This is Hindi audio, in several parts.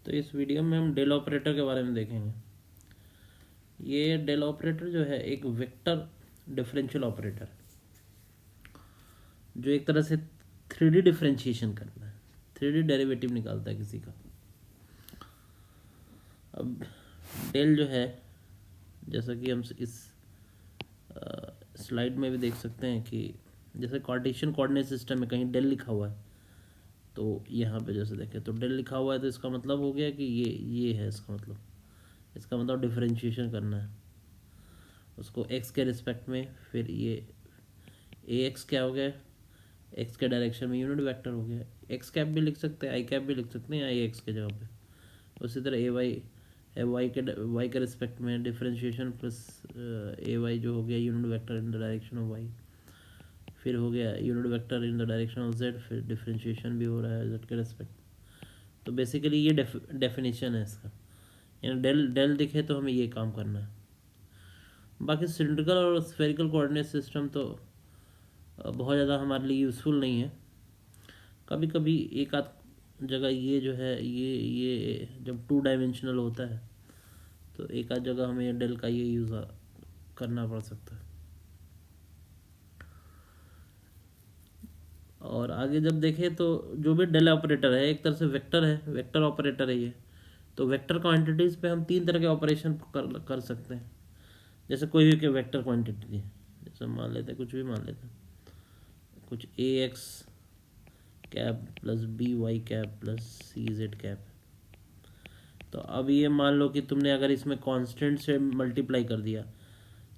तो इस वीडियो में हम डेल ऑपरेटर के बारे में देखेंगे। ये डेल ऑपरेटर जो है एक वेक्टर डिफरेंशियल ऑपरेटर, जो एक तरह से 3D डिफरेंशिएशन करता है, 3D डेरिवेटिव निकालता है किसी का। अब डेल जो है, जैसा कि हम इस स्लाइड में भी देख सकते हैं कि जैसे कार्टेशियन कोऑर्डिनेट सिस्टम में कहीं डेल लिखा हुआ है, तो यहाँ पे जैसे देखें तो डेल लिखा हुआ है, तो इसका मतलब हो गया कि ये है इसका मतलब डिफरेंशिएशन करना है उसको एक्स के रिस्पेक्ट में। फिर ये ए एक्स क्या हो गया, एक्स के डायरेक्शन में यूनिट वेक्टर हो गया। एक्स कैप भी लिख सकते हैं, आई कैप भी लिख सकते हैं, आई एक्स के जगह पे। उसी तरह ए वाई के रिस्पेक्ट में डिफरेंशिएशन प्लस ए वाई जो हो गया unit vector in the direction of Y. फिर हो गया unit vector in the direction of Z, फिर डिफरेंशिएशन भी हो रहा है जेड के रिस्पेक्ट। तो बेसिकली ये डेफिनेशन है इसका, यानी डेल डेल दिखे तो हमें ये काम करना है। बाकी सिलिंड्रिकल और स्फेरिकल कोऑर्डिनेट सिस्टम तो बहुत ज़्यादा हमारे लिए यूज़फुल नहीं है। कभी कभी एक आध जगह ये जो है ये जब 2 डायमेंशनल होता है तो एक आध जगह हमें डेल का ये यूज़ करना पड़ सकता है। और आगे जब देखें तो जो भी डेल ऑपरेटर है एक तरह से वेक्टर है, वेक्टर ऑपरेटर है ये। तो वेक्टर क्वांटिटीज़ पे हम 3 तरह के ऑपरेशन कर सकते हैं। जैसे कोई भी वेक्टर क्वांटिटी है, जैसे मान लेते हैं कुछ भी मान लेते हैं, कुछ a x cap plus b y cap plus c z cap. तो अब ये मान लो कि तुमने अगर इसमें कांस्टेंट से मल्टीप्लाई कर दिया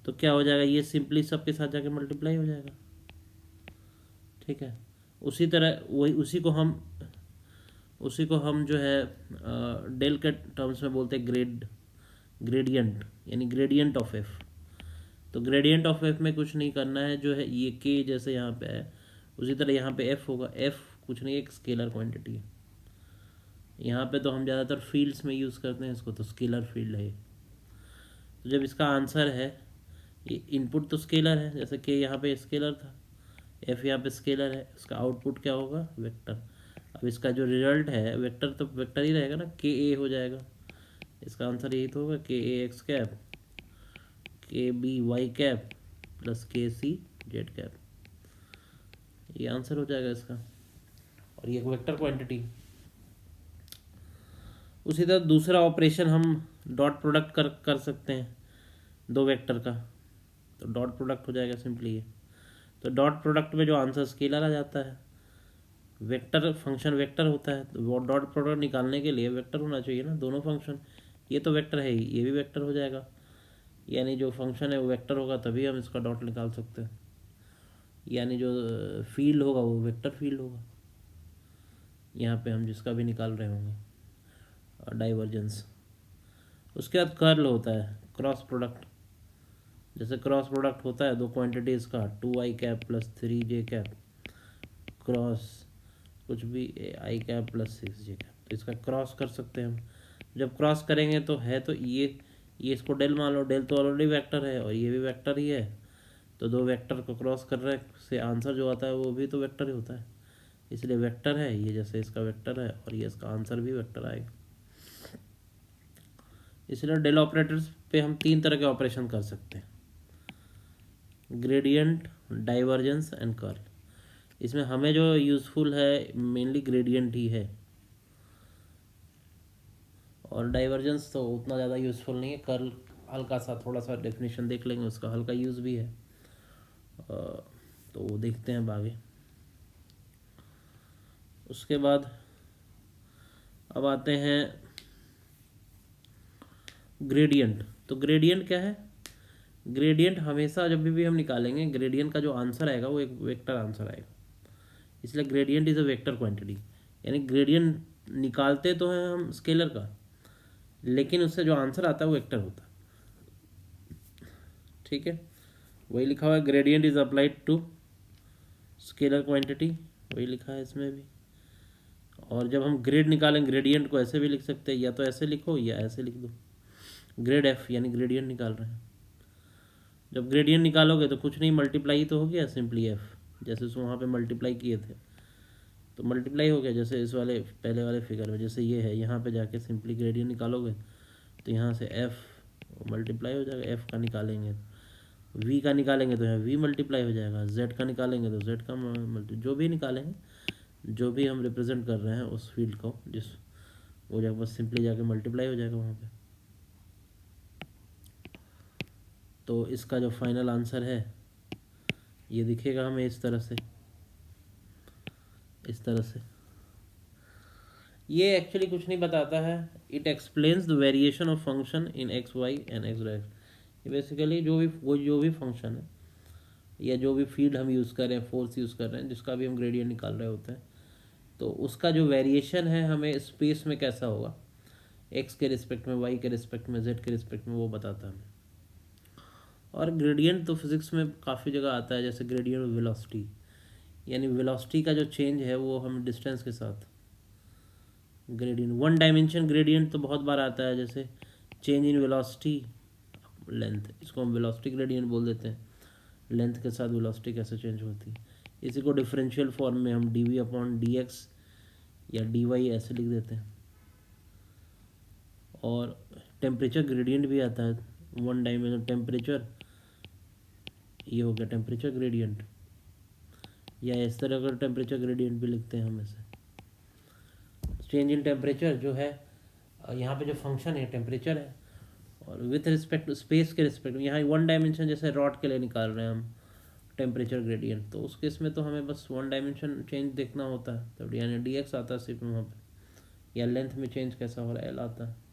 तो क्या हो जाएगा, ये सिंपली सबके साथ जाके मल्टीप्लाई हो जाएगा। ठीक है, उसी तरह वही उसी को हम जो है डेल के टर्म्स में बोलते हैं ग्रेडियंट, यानी ग्रेडियंट ऑफ एफ। तो ग्रेडियंट ऑफ एफ में कुछ नहीं करना है, जो है ये के जैसे यहाँ पे है उसी तरह यहाँ पे एफ होगा। एफ कुछ नहीं, एक स्केलर क्वांटिटी है। यहाँ पे तो हम ज़्यादातर फील्ड्स में यूज़ करते हैं इसको, तो स्केलर फील्ड है। तो जब इसका आंसर है, ये इनपुट तो स्केलर है, जैसे के यहाँ पे स्केलर था, एफ यहाँ पे स्केलर है, इसका आउटपुट क्या होगा, वेक्टर। अब इसका जो रिजल्ट है वेक्टर, तो वेक्टर ही रहेगा ना, के ए हो जाएगा। इसका आंसर यही तो होगा, के ए एक्स कैप के बी वाई कैप प्लस के सी जेड कैप। ये आंसर हो जाएगा इसका, और ये वेक्टर क्वांटिटी। उसी तरह दूसरा ऑपरेशन हम डॉट प्रोडक्ट कर सकते हैं दो वेक्टर का, तो डॉट प्रोडक्ट हो जाएगा सिंपली ये। तो डॉट प्रोडक्ट में जो आंसर स्केलर आ जाता है, वेक्टर फंक्शन वेक्टर होता है, तो वो डॉट प्रोडक्ट निकालने के लिए वेक्टर होना चाहिए ना, दोनों फंक्शन। ये तो वेक्टर है ही, ये भी वेक्टर हो जाएगा, यानी जो फंक्शन है वो वेक्टर होगा तभी हम इसका डॉट निकाल सकते हैं। यानी जो फील्ड होगा वो वेक्टर फील्ड होगा, यहाँ पे हम जिसका भी निकाल रहे होंगे डाइवर्जेंस। उसके बाद कर्ल होता है, क्रॉस प्रोडक्ट। जैसे क्रॉस प्रोडक्ट होता है दो क्वांटिटीज़ का, 2i cap plus 3j cap cross कुछ भी आई कैप प्लस 6j कैप, तो इसका क्रॉस कर सकते हैं हम। जब क्रॉस करेंगे तो है तो ये इसको डेल मान लो, डेल तो ऑलरेडी वेक्टर है और ये भी वेक्टर ही है, तो दो वेक्टर को क्रॉस कर रहे से आंसर जो आता है वो भी तो वेक्टर ही होता है, इसलिए वेक्टर है ये, जैसे इसका वेक्टर है और ये इसका आंसर भी वेक्टर आएगा। इसलिए डेल ऑपरेटर्स पे हम 3 तरह के ऑपरेशन कर सकते हैं, ग्रेडियंट, डाइवर्जेंस एंड कर्ल। इसमें हमें जो यूज़फुल है मेनली ग्रेडियंट ही है, और डाइवर्जेंस तो उतना ज़्यादा यूज़फुल नहीं है। कर्ल हल्का सा थोड़ा सा डेफिनेशन देख लेंगे, उसका हल्का यूज़ भी है, तो वो देखते हैं आगे। उसके बाद अब आते हैं ग्रेडियंट। तो ग्रेडियंट क्या है, ग्रेडियंट हमेशा जब भी हम निकालेंगे ग्रेडियंट का जो आंसर आएगा वो एक वेक्टर आंसर आएगा, इसलिए gradient is a vector quantity. यानी ग्रेडियंट निकालते तो हैं हम स्केलर का, लेकिन उससे जो आंसर आता है वो वेक्टर होता है। ठीक है, वही लिखा हुआ है, gradient is applied to scalar quantity, वही लिखा है इसमें भी। और जब हम ग्रेड निकालें ग्रेडियंट को ऐसे भी लिख सकते हैं, या तो ऐसे लिखो या ऐसे लिख दो, ग्रेड एफ यानी ग्रेडियंट निकाल रहे हैं। जब ग्रेडियंट निकालोगे तो कुछ नहीं, मल्टीप्लाई तो हो गया सिंपली एफ, जैसे उसको वहाँ पे मल्टीप्लाई किए थे, तो मल्टीप्लाई हो गया। जैसे इस वाले पहले वाले फिगर में जैसे ये है, यहाँ पे जाके सिंपली ग्रेडियंट निकालोगे तो यहाँ से एफ मल्टीप्लाई हो जाएगा, एफ का निकालेंगे वी का निकालेंगे तो यहाँ वी मल्टीप्लाई हो जाएगा, जेड का निकालेंगे तो जेड का जो भी निकालेंगे, जो भी हम रिप्रेजेंट कर रहे हैं उस फील्ड को, जिस वो जाकर बस सिंपली जाके मल्टीप्लाई हो जाएगा वहाँ पे। तो इसका जो फाइनल आंसर है ये दिखेगा हमें इस तरह से, इस तरह से। ये एक्चुअली कुछ नहीं बताता है, it explains the variation of function in X Y and X direction. ये बेसिकली जो भी फंक्शन है या जो भी फील्ड हम यूज़ कर रहे हैं, फोर्स यूज़ कर रहे हैं, जिसका भी हम ग्रेडियंट निकाल रहे होते हैं, तो उसका जो वेरिएशन है हमें स्पेस में कैसा होगा, एक्स के रिस्पेक्ट में, वाई के रिस्पेक्ट में, जेड के रिस्पेक्ट में, वो बताता है हमें। और ग्रेडियंट तो फिज़िक्स में काफ़ी जगह आता है, जैसे ग्रेडियंट ऑफ वेलोसिटी, यानी वेलोसिटी का जो चेंज है वो हम डिस्टेंस के साथ ग्रेडियंट, वन डायमेंशन ग्रेडियंट तो बहुत बार आता है, जैसे चेंज इन वेलोसिटी लेंथ, इसको हम वेलोसिटी ग्रेडियंट बोल देते हैं, लेंथ के साथ वेलोसिटी कैसे चेंज होती है। इसी को डिफरेंशियल फॉर्म में हम D V upon D X या डी वाई ऐसे लिख देते हैं। और टेम्परेचर ग्रेडियंट भी आता है, वन डायमेंशन टेम्परेचर, ये हो गया टेम्परेचर ग्रेडियंट, या इस तरह का टेम्परेचर ग्रेडियंट भी लिखते हैं हम ऐसे। चेंज इन टेम्परेचर जो है, यहाँ पे जो फंक्शन है टेम्परेचर है, और विथ रिस्पेक्ट स्पेस के रिस्पेक्ट, यहाँ वन डायमेंशन जैसे रॉड के लिए निकाल रहे हैं हम टेम्परेचर ग्रेडियंट, तो उस केस में तो हमें बस वन डायमेंशन चेंज देखना होता है, तब यानी डी एक्स आता है सिर्फ वहाँ पे, या लेंथ में चेंज कैसा हो रहा है एल आता है।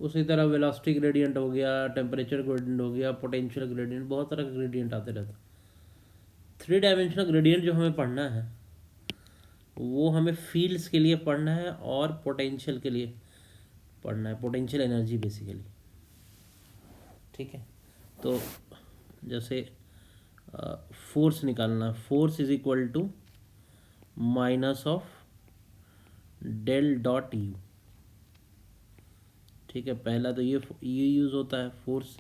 उसी तरह वेलोसिटी ग्रेडियंट हो गया, टेम्परेचर ग्रेडियंट हो गया, पोटेंशियल ग्रेडियंट, बहुत तरह के ग्रेडियंट आते रहते हैं। थ्री डायमेंशनल ग्रेडियंट जो हमें पढ़ना है वो हमें फील्ड्स के लिए पढ़ना है और पोटेंशियल के लिए पढ़ना है, पोटेंशियल एनर्जी बेसिकली। ठीक है, तो जैसे फोर्स निकालना, force is equal to minus of del dot U. ठीक है, पहला तो ये यूज़ होता है फोर्स,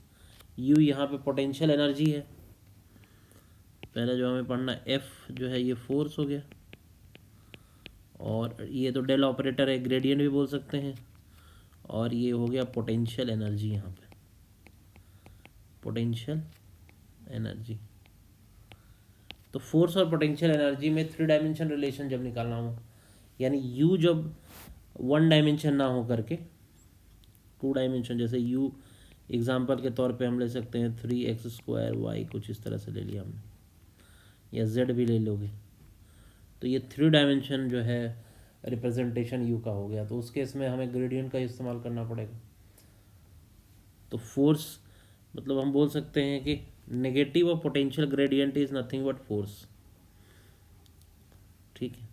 यू यहाँ पे पोटेंशियल एनर्जी है, पहले जो हमें पढ़ना एफ जो है ये फोर्स हो गया, और ये तो डेल ऑपरेटर है, ग्रेडियंट भी बोल सकते हैं, और ये हो गया पोटेंशियल एनर्जी, यहाँ पे पोटेंशियल एनर्जी। तो फोर्स और पोटेंशियल एनर्जी में थ्री डायमेंशन रिलेशन जब निकालना हो, यानी यू जब वन डायमेंशन ना हो करके टू डायमेंशन, जैसे यू एग्जांपल के तौर पे हम ले सकते हैं 3x² वाई, कुछ इस तरह से ले लिया हमने, या जेड भी ले लोगे, तो ये थ्री डायमेंशन जो है रिप्रेजेंटेशन यू का हो गया, तो उस केस में हमें ग्रेडियंट का इस्तेमाल करना पड़ेगा। तो फोर्स मतलब हम बोल सकते हैं कि negative of potential gradient is nothing but force. ठीक है,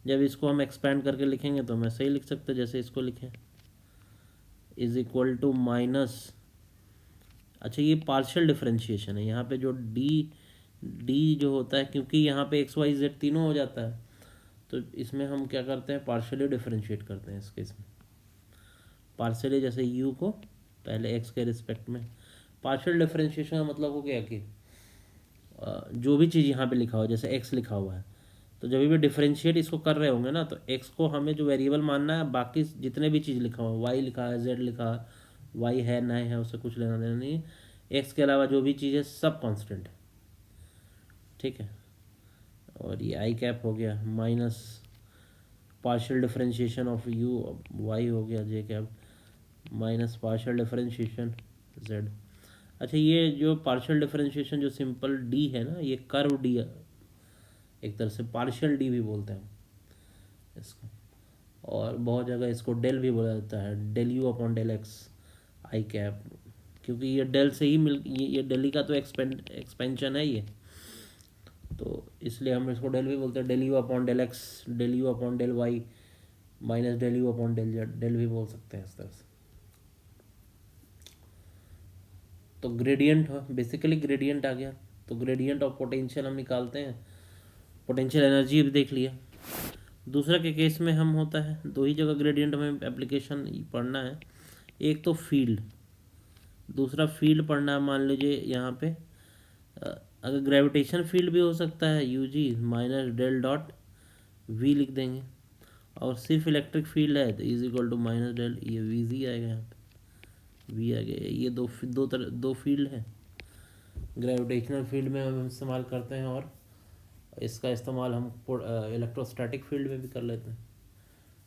जब इसको हम एक्सपेंड करके लिखेंगे तो मैं सही लिख सकते, जैसे इसको लिखें इज इक्वल टू माइनस, अच्छा ये पार्शियल डिफरेंशिएशन है, यहाँ पे जो डी जो होता है, क्योंकि यहाँ पे एक्स वाई जेड तीनों हो जाता है, तो इसमें हम क्या करते हैं, पार्शियली डिफरेंशिएट करते हैं इस केस में। पार्शियली जैसे यू को पहले एक्स के रिस्पेक्ट में, पार्शियल डिफरेंशिएशन का मतलब हो गया कि जो भी चीज़ यहाँ पे लिखा हुआ है, जैसे एक्स लिखा हुआ है, तो जब भी डिफरेंशिएट इसको कर रहे होंगे ना, तो एक्स को हमें जो वेरिएबल मानना है, बाकी जितने भी चीज़ लिखा हुआ है, वाई लिखा है, जेड लिखा है, वाई है ना है उससे कुछ लेना देना नहीं है, एक्स के अलावा जो भी चीज़ है सब कांस्टेंट है। ठीक है, और ये आई कैप हो गया minus partial differentiation of u, y हो गया j cap minus partial differentiation z. अच्छा, ये जो पार्शियल डिफरेंशिएशन जो सिंपल डी है ना, ये कर्व डी है, एक तरह से पार्शियल डी भी बोलते हैं इसको, और बहुत जगह इसको डेल भी बोला जाता है, del U upon del X I cap, क्योंकि ये डेल से ही ये डेली का तो एक्सपेंशन है ये, तो इसलिए हम इसको डेल भी बोलते हैं, del U upon del X, del U upon del Y minus del U upon del Z, del भी बोल सकते हैं इस तरह से। तो ग्रेडियंट बेसिकली ग्रेडियंट आ गया, तो ग्रेडियंट ऑफ पोटेंशियल हम निकालते हैं, पोटेंशियल एनर्जी भी देख लिया। दूसरा के केस में हम होता है, दो ही जगह ग्रेडियंट हमें एप्लीकेशन पढ़ना है, एक तो फील्ड, दूसरा फील्ड पढ़ना है। मान लीजिए यहाँ पे अगर ग्रेविटेशन फील्ड भी हो सकता है UG minus del dot V लिख देंगे, और सिर्फ इलेक्ट्रिक फील्ड है तो is equal to minus del, ये वी जी आएगा, यहाँ पे वी आ गया। ये दो फील्ड है, ग्रेविटेशनल फील्ड में हम इस्तेमाल करते हैं, और इसका इस्तेमाल हम इलेक्ट्रोस्टैटिक फील्ड में भी कर लेते हैं,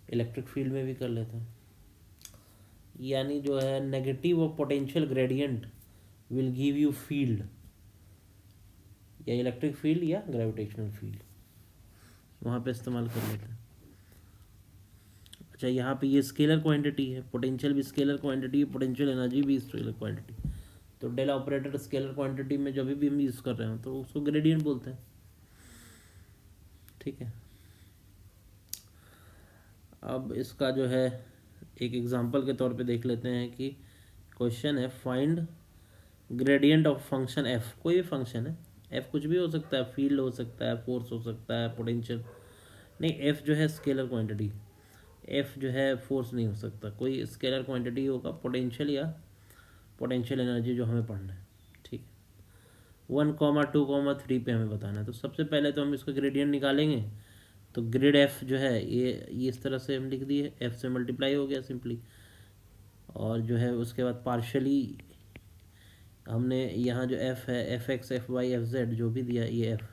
इलेक्ट्रिक फील्ड में भी कर लेते हैं। यानी जो है negative of potential gradient will give you field, या इलेक्ट्रिक फील्ड या ग्रेविटेशनल फील्ड, वहाँ पे इस्तेमाल कर लेते हैं। अच्छा, यहाँ पे ये स्केलर क्वांटिटी है, पोटेंशियल भी स्केलर क्वांटिटी है, पोटेंशियल एनर्जी भी स्केलर क्वांटिटी, तो डेल ऑपरेटर स्केलर क्वांटिटी में जब भी हम यूज़ कर रहे हो तो उसको ग्रेडियंट बोलते हैं। ठीक है, अब इसका जो है एक एग्जांपल के तौर पे देख लेते हैं कि क्वेश्चन है find gradient of function F, कोई भी फंक्शन है, एफ कुछ भी हो सकता है, फील्ड हो सकता है, फोर्स हो सकता है, पोटेंशियल नहीं, एफ जो है स्केलर क्वांटिटी, एफ जो है फोर्स नहीं हो सकता, कोई स्केलर क्वांटिटी होगा, पोटेंशियल या पोटेंशियल एनर्जी जो हमें पढ़ना है। ठीक है, 1,2,3 पे हमें बताना है। तो सबसे पहले तो हम इसका ग्रेडियंट निकालेंगे, तो ग्रेड एफ जो है ये इस तरह से हम लिख दिए, एफ से मल्टीप्लाई हो गया सिंपली, और जो है उसके बाद पार्शली हमने यहाँ जो एफ है, F X F Y F Z जो भी दिया ये एफ,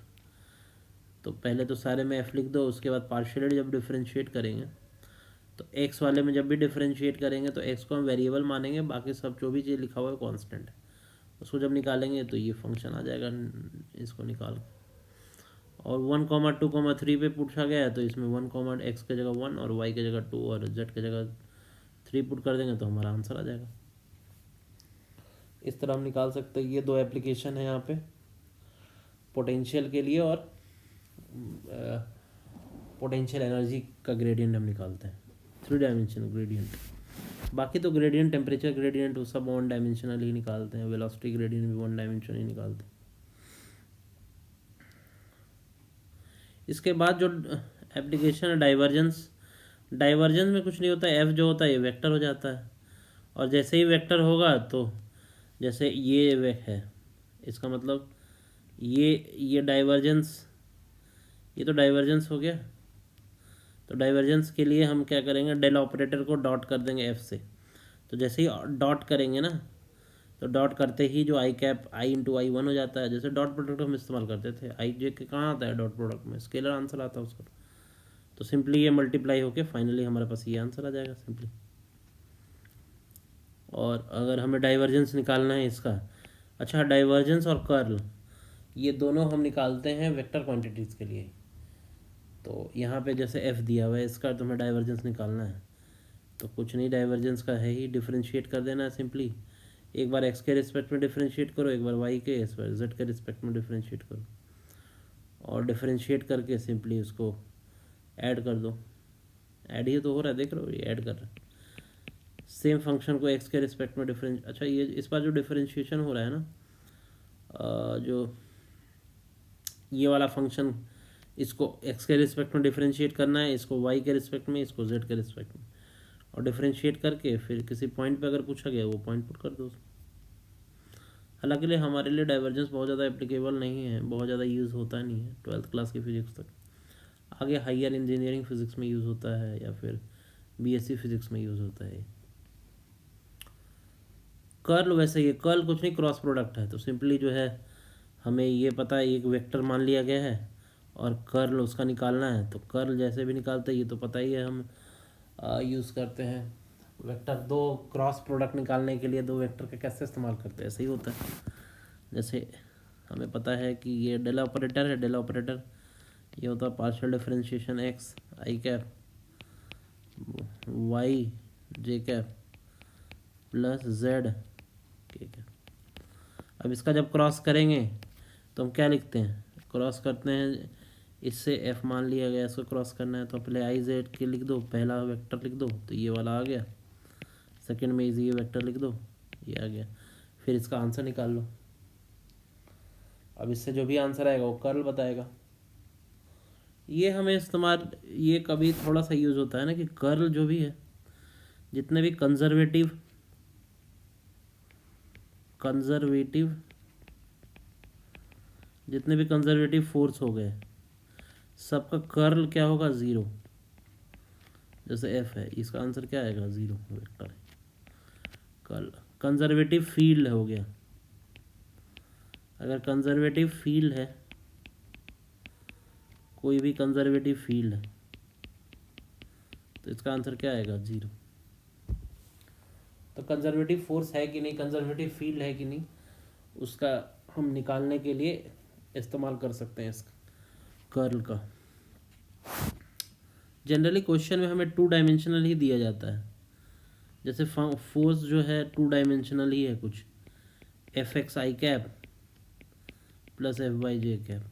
तो पहले तो सारे में एफ लिख दो, उसके बाद पार्शियली जब डिफरेंशिएट करेंगे तो एक्स वाले में जब भी डिफरेंशिएट करेंगे तो एक्स को हम वेरिएबल मानेंगे, बाकी सब जो भी चीज़ लिखा हुआ है कांस्टेंट है, उसको जब निकालेंगे तो ये फंक्शन आ जाएगा, इसको निकाल। और 1,2,3 पे पूछा गया है तो इसमें 1, एक्स की जगह 1 और वाई की जगह 2 और जेड की जगह 3 पुट कर देंगे तो हमारा आंसर आ जाएगा। इस तरह हम निकाल सकते हैं। ये दो एप्लीकेशन है यहाँ पे पोटेंशियल के लिए, और पोटेंशियल एनर्जी का ग्रेडियंट हम निकालते हैं, 3 डायमेंशनल ग्रेडियंट। बाकी तो ग्रेडियंट, टेम्परेचर ग्रेडियंट वो सब 1 डायमेंशनल ही निकालते हैं, वेलोसिटी ग्रेडियंट भी 1 डायमेंशनल ही निकालते हैं। इसके बाद जो एप्लीकेशन है डाइवर्जेंस, डाइवर्जेंस में कुछ नहीं होता, एफ जो होता है ये वेक्टर हो जाता है, और जैसे ही वेक्टर होगा तो जैसे ये है, इसका मतलब ये डाइवर्जेंस, ये तो डाइवर्जेंस हो गया। तो डाइवर्जेंस के लिए हम क्या करेंगे, डेल ऑपरेटर को डॉट कर देंगे एफ से, तो जैसे ही डॉट करेंगे ना, तो डॉट करते ही जो आई कैप आई इंटू आई 1 हो जाता है, जैसे डॉट प्रोडक्ट हम इस्तेमाल करते थे, आई जे के कहाँ आता है डॉट प्रोडक्ट में, स्केलर आंसर आता है उसका, तो सिंपली ये मल्टीप्लाई होके फाइनली हमारे पास ये आंसर आ जाएगा सिंपली। और अगर हमें डाइवर्जेंस निकालना है इसका, अच्छा डाइवर्जेंस और कर्ल ये दोनों हम निकालते हैं वेक्टर क्वांटिटीज़ के लिए। तो यहाँ पे जैसे एफ दिया हुआ है, इसका तो हमें डाइवर्जेंस निकालना है, तो कुछ नहीं, डाइवर्जेंस का है ही, डिफरेंशिएट कर देना है सिंपली, एक बार एक्स के रिस्पेक्ट में डिफरेंशिएट करो, एक बार वाई के, इस बार जेड के रिस्पेक्ट में डिफरेंशिएट करो, और डिफरेंशिएट करके सिंपली उसको ऐड कर दो। ऐड ही तो हो रहा है, देख रहे हो, ये ऐड कर रहा है सेम फंक्शन को एक्स के रिस्पेक्ट में डिफरेंस। अच्छा, ये इस बार जो डिफरेंशिएशन हो रहा है ना, जो ये वाला फंक्शन, इसको एक्स के रिस्पेक्ट में डिफरेंशिएट करना है, इसको वाई के रिस्पेक्ट में, इसको जेड के रिस्पेक्ट में, और डिफरेंशिएट करके फिर किसी पॉइंट पे अगर पूछा गया वो पॉइंट पुट कर दो। हालांकि लिए हमारे लिए डाइवर्जेंस बहुत ज़्यादा एप्लीकेबल नहीं है, बहुत ज़्यादा यूज़ होता नहीं है 12th क्लास की फिजिक्स तक, आगे हायर इंजीनियरिंग फिजिक्स में यूज़ होता है या फिर बीएससी फिजिक्स में यूज़ होता है। कर्ल वैसे ये कर्ल कुछ नहीं, क्रॉस प्रोडक्ट है, तो सिंपली जो है हमें ये पता है एक वेक्टर मान लिया गया है और कर्ल उसका निकालना है, तो कर्ल जैसे भी निकालते हैं ये तो पता ही है, हम यूज़ करते हैं वेक्टर, दो क्रॉस प्रोडक्ट निकालने के लिए दो वेक्टर का कैसे इस्तेमाल करते हैं, ऐसे ही होता है। जैसे हमें पता है कि ये डेल ऑपरेटर है, डेल ऑपरेटर ये होता है partial differentiation x I cap Y J cap plus Z के कैप। अब इसका जब क्रॉस करेंगे तो हम क्या लिखते हैं, क्रॉस करते हैं, इससे एफ मान लिया गया, इसको क्रॉस करना है तो पहले आई जेड के लिख दो, पहला वेक्टर लिख दो तो ये वाला आ गया, सेकंड में इजी ये वेक्टर लिख दो, ये आ गया, फिर इसका आंसर निकाल लो। अब इससे जो भी आंसर आएगा वो कर्ल बताएगा। ये हमें इस्तेमाल, ये कभी थोड़ा सा यूज़ होता है ना कि कर्ल जो भी है, जितने भी कंजर्वेटिव जितने भी कंजर्वेटिव फोर्स हो गए सबका कर्ल क्या होगा, ज़ीरो। जैसे एफ है, इसका आंसर क्या आएगा, ज़ीरो वेक्टर है। कर्ल कंजर्वेटिव फील्ड हो गया, अगर कंजर्वेटिव फील्ड है, कोई भी कंजर्वेटिव फील्ड है, तो इसका आंसर क्या आएगा, ज़ीरो। तो कंजर्वेटिव फोर्स है कि नहीं, कंजर्वेटिव फील्ड है कि नहीं, उसका हम निकालने के लिए इस्तेमाल कर सकते हैं इसका कर्ल का। जनरली क्वेश्चन में हमें 2 डायमेंशनल ही दिया जाता है। जैसे फोर्स जो है 2 डायमेंशनल ही है कुछ, F x I cap plus F Y J cap.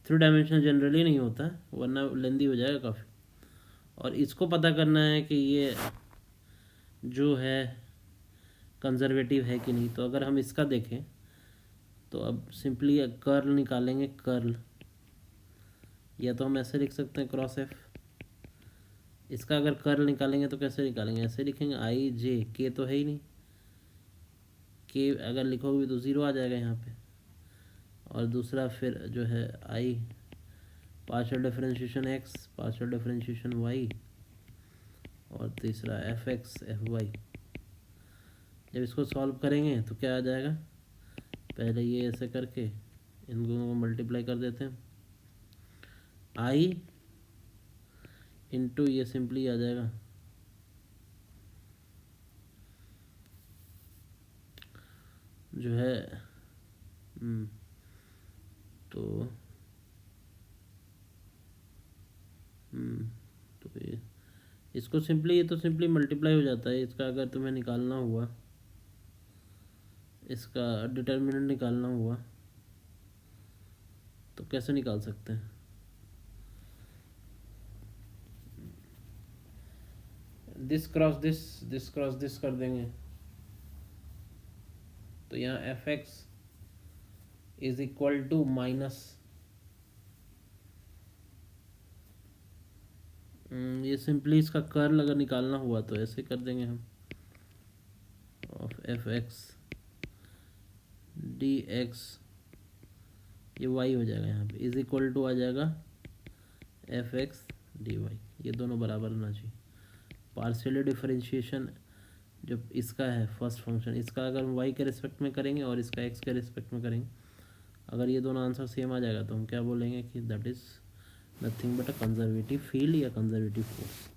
3 dimensional generally नहीं होता है, वरना लेंदी हो जाएगा काफ़ी। और इसको पता करना है कि ये जो है कंजर्वेटिव है कि नहीं। तो अगर हम इसका देखें तो अब सिंपली कर्ल निकालेंगे, कर्ल या तो हम ऐसे लिख सकते हैं क्रॉस एफ। इसका अगर कर्ल निकालेंगे तो कैसे निकालेंगे, ऐसे लिखेंगे आई जे, के तो है ही नहीं, के अगर लिखोगे तो ज़ीरो आ जाएगा यहाँ पे। और दूसरा फिर जो है i partial differentiation x partial differentiation y, और तीसरा एफ एक्स एफ वाई। जब इसको सॉल्व करेंगे तो क्या आ जाएगा, पहले ये ऐसे करके इन दोनों को मल्टीप्लाई कर देते हैं, आई इंटू ये सिंपली आ जाएगा जो है तो तो ये इसको सिंपली, ये तो सिंपली मल्टीप्लाई हो जाता है। इसका अगर तुम्हें निकालना हुआ, इसका डिटर्मिनेंट निकालना हुआ तो कैसे निकाल सकते हैं, दिस क्रॉस दिस कर देंगे, तो यहाँ F X is equal to minus, ये सिंपली इसका कर्ल अगर निकालना हुआ तो ऐसे कर देंगे हम, of F X D X, ये वाई हो जाएगा यहाँ पे, इज इक्वल टू आ जाएगा एफ एक्स डी वाई। ये दोनों बराबर होना चाहिए। पार्शियल डिफरेंशिएशन जो इसका है फर्स्ट फंक्शन, इसका अगर हम वाई के रिस्पेक्ट में करेंगे और इसका एक्स के रिस्पेक्ट में करेंगे, अगर ये दोनों आंसर सेम आ जाएगा तो हम क्या बोलेंगे कि that is nothing but a conservative field या कंजर्वेटिव फोर्स।